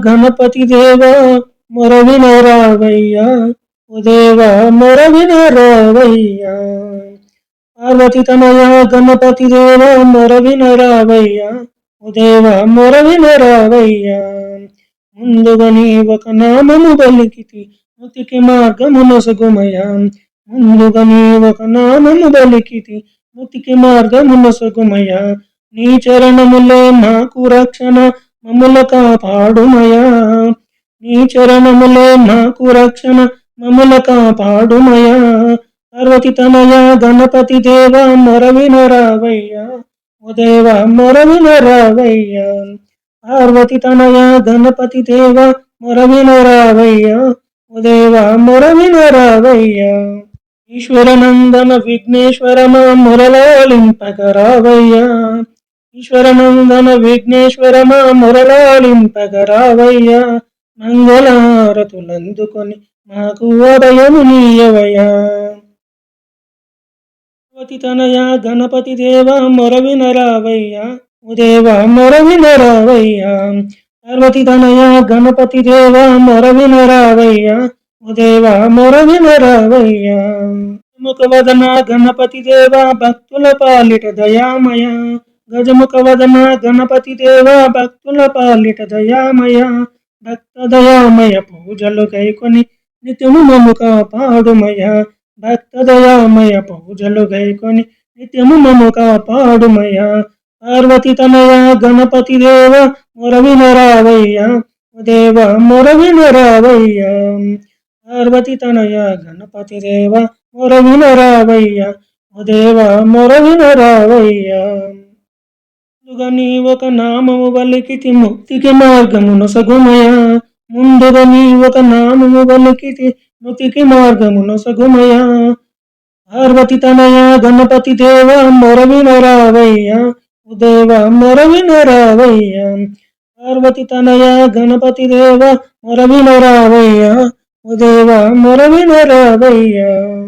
గణపతి దేవా మొరవినరావయ్యా ఓ దేవా మొరవినరావయ్యా. పార్వతి తనయ గణపతి దేవా మొరవినరావయ్యా ఓ దేవా మొరవినరావయ్యా. ముందుగా నీ ఒక నామము బలికితి ముక్తికి మార్గము నొసగుమయా. ముందుగా నీ ఒక నామము బలికితి ముక్తికి మార్గము నొసగుమయా. నీ చరణములే నాకు రక్షణ మమ్ముల కాపాడుమయా. నీ చరణములే నాకు రక్షణ మమ్ముల కాపాడుమయా. పార్వతి తనయ గణపతి దేవా మొరవినరావయ్యా ఓ దేవా మొరవినరావయ్యా. పార్వతి తనయ గణపతి దేవా మొరవినరావయ్యా ఓ దేవా మొరవినరావయ్యా. ఈశ్వరనందన విఘ్నేశ్వరమా మొరలాలింపగరావయ్యా. ఈశ్వరనందన విఘ్నేశ్వరమా మొరలాలింపగరావయ్యా. మంగళహారతులందుకొని మాకు ఉదయము నీయవయ్యా. పార్వతి తనయ గణపతి దేవా మొరవినరావయ్యా ఓ దేవా మొరవినరావయ్యా. పార్వతి తనయ గణపతి దేవా మొరవినరావయ్యా ఓ దేవా మొరవినరావయ్యా. ముఖవదన గణపతి దేవా భక్తుల పాలిట దయామయ. గజముఖ వదన గణపతి దేవా భక్తుల పాలిట దయామయ. భక్త దయామయ పూజలు గైకొని నిత్యము మమ్ము కాపాడుమయ. భక్త దయామయ పూజలు గైకొని నిత్యము మమ్ము కాపాడుమయ. పార్వతి తనయ గణపతి దేవా మొరవినరావయ్యా ఓ దేవా మొరవినరావయ్యా. పార్వతి తనయ గణపతి దేవా మొరవినరావయ్యా ఓ దేవా మొరవినరావయ్యా. ముందుగా నీ ఒక నామము పలికితి ముక్తికి మార్గము నొసగుమయా. ముందుగా నీ ఒక నామము పలికితి ముక్తికి మార్గము నొసగుమయా. పార్వతి తనయ గణపతి దేవా మొరవినరావయ్యా ఓ దేవా మొరవినరావయ్యా. పార్వతి తనయ గణపతి దేవా మొరవినరావయ్యా ఓ దేవా మొరవినరావయ్యా.